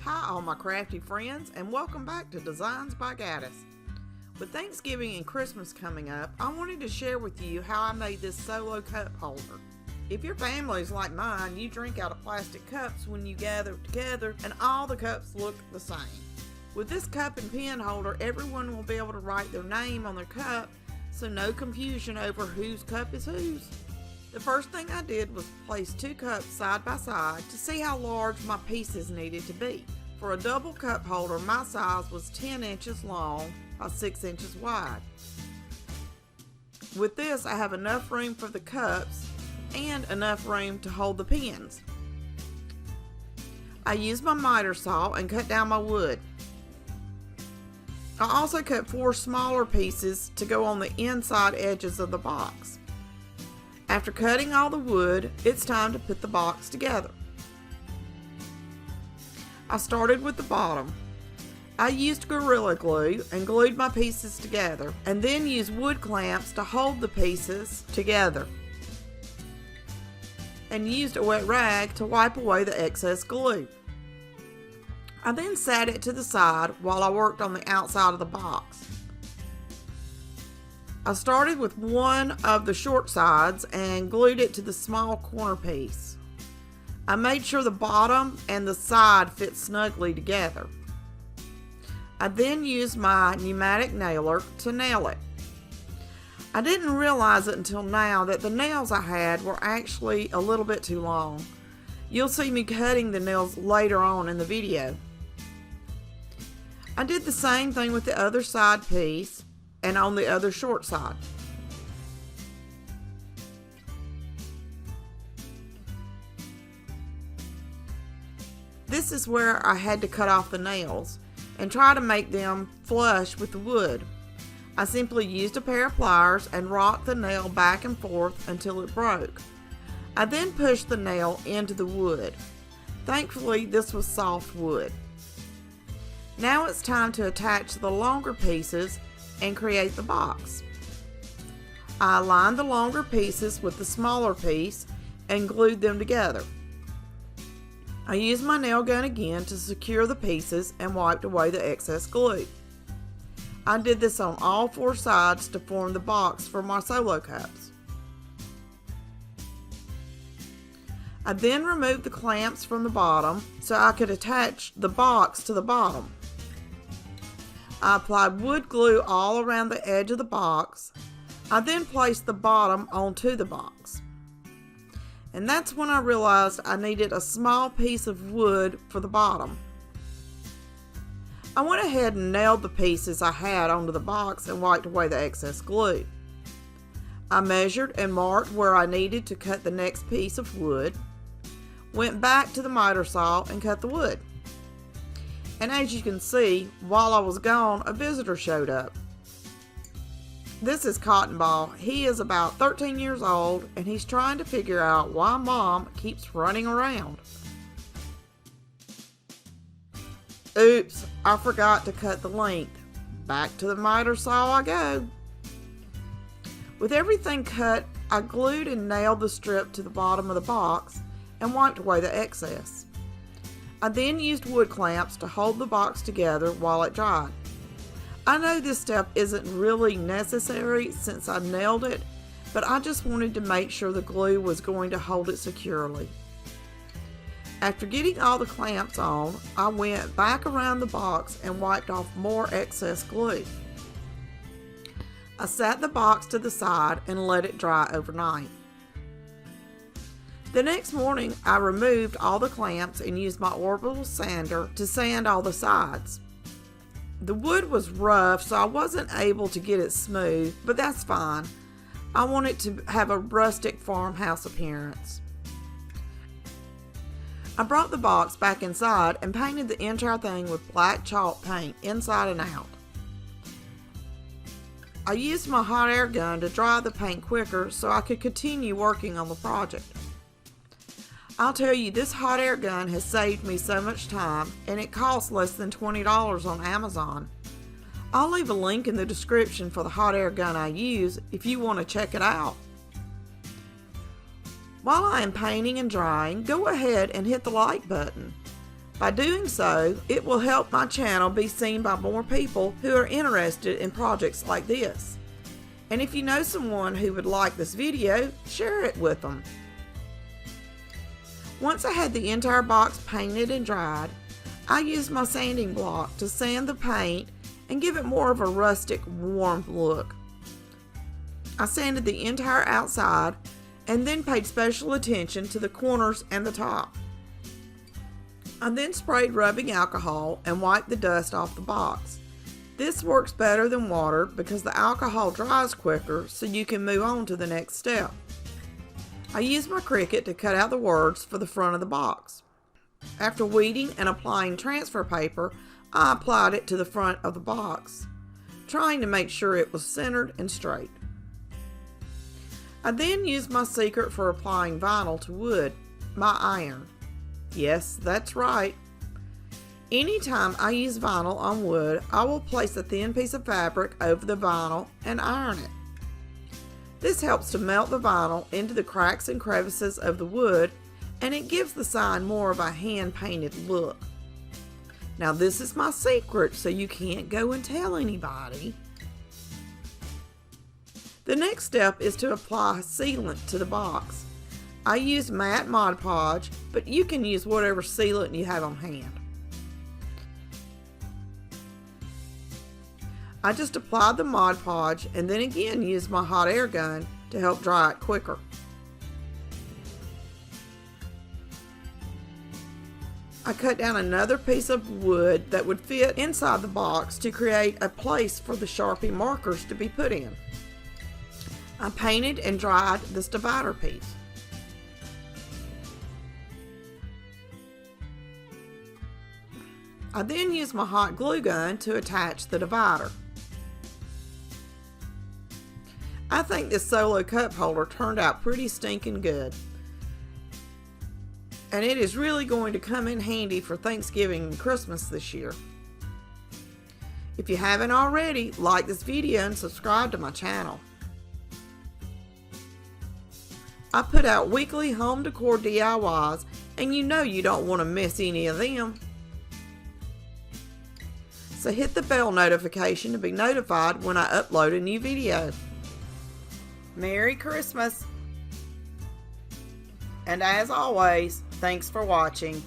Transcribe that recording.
Hi all my crafty friends, and welcome back to Designs by Gaddis. With Thanksgiving and Christmas coming up, I wanted to share with you how I made this solo cup holder. If your family is like mine, you drink out of plastic cups when you gather together and all the cups look the same. With this cup and pen holder, everyone will be able to write their name on their cup, so no confusion over whose cup is whose. The first thing I did was place two cups side by side to see how large my pieces needed to be. For a double cup holder, my size was 10 inches long by 6 inches wide. With this, I have enough room for the cups and enough room to hold the pens. I used my miter saw and cut down my wood. I also cut 4 smaller pieces to go on the inside edges of the box. After cutting all the wood, it's time to put the box together. I started with the bottom. I used Gorilla Glue and glued my pieces together, and then used wood clamps to hold the pieces together, and used a wet rag to wipe away the excess glue. I then sat it to the side while I worked on the outside of the box. I started with one of the short sides and glued it to the small corner piece. I made sure the bottom and the side fit snugly together. I then used my pneumatic nailer to nail it. I didn't realize it until now that the nails I had were actually a little bit too long. You'll see me cutting the nails later on in the video. I did the same thing with the other side piece and on the other short side. This is where I had to cut off the nails and try to make them flush with the wood. I simply used a pair of pliers and rocked the nail back and forth until it broke. I then pushed the nail into the wood. Thankfully, this was soft wood. Now it's time to attach the longer pieces and create the box. I aligned the longer pieces with the smaller piece and glued them together. I used my nail gun again to secure the pieces and wiped away the excess glue. I did this on all 4 sides to form the box for my solo cups. I then removed the clamps from the bottom so I could attach the box to the bottom. I applied wood glue all around the edge of the box. I then placed the bottom onto the box. And that's when I realized I needed a small piece of wood for the bottom. I went ahead and nailed the pieces I had onto the box and wiped away the excess glue. I measured and marked where I needed to cut the next piece of wood, went back to the miter saw and cut the wood. And as you can see, while I was gone, a visitor showed up. This is Cotton Ball. He is about 13 years old, and he's trying to figure out why Mom keeps running around. Oops, I forgot to cut the length. Back to the miter saw I go. With everything cut, I glued and nailed the strip to the bottom of the box and wiped away the excess. I then used wood clamps to hold the box together while it dried. I know this step isn't really necessary since I nailed it, but I just wanted to make sure the glue was going to hold it securely. After getting all the clamps on, I went back around the box and wiped off more excess glue. I sat the box to the side and let it dry overnight. The next morning, I removed all the clamps and used my orbital sander to sand all the sides. The wood was rough, so I wasn't able to get it smooth, but that's fine. I want it to have a rustic farmhouse appearance. I brought the box back inside and painted the entire thing with black chalk paint inside and out. I used my hot air gun to dry the paint quicker so I could continue working on the project. I'll tell you, this hot air gun has saved me so much time, and it costs less than $20 on Amazon. I'll leave a link in the description for the hot air gun I use if you want to check it out. While I am painting and drying, go ahead and hit the like button. By doing so, it will help my channel be seen by more people who are interested in projects like this. And if you know someone who would like this video, share it with them. Once I had the entire box painted and dried, I used my sanding block to sand the paint and give it more of a rustic, warm look. I sanded the entire outside and then paid special attention to the corners and the top. I then sprayed rubbing alcohol and wiped the dust off the box. This works better than water because the alcohol dries quicker, so you can move on to the next step. I used my Cricut to cut out the words for the front of the box. After weeding and applying transfer paper, I applied it to the front of the box, trying to make sure it was centered and straight. I then used my secret for applying vinyl to wood, my iron. Yes, that's right. Anytime I use vinyl on wood, I will place a thin piece of fabric over the vinyl and iron it. This helps to melt the vinyl into the cracks and crevices of the wood, and it gives the sign more of a hand-painted look. Now this is my secret, so you can't go and tell anybody. The next step is to apply sealant to the box. I use matte Mod Podge, but you can use whatever sealant you have on hand. I just applied the Mod Podge and then again used my hot air gun to help dry it quicker. I cut down another piece of wood that would fit inside the box to create a place for the Sharpie markers to be put in. I painted and dried this divider piece. I then used my hot glue gun to attach the divider. I think this solo cup holder turned out pretty stinking good. And it is really going to come in handy for Thanksgiving and Christmas this year. If you haven't already, like this video and subscribe to my channel. I put out weekly home decor DIYs, and you know you don't want to miss any of them. So hit the bell notification to be notified when I upload a new video. Merry Christmas! And as always, thanks for watching.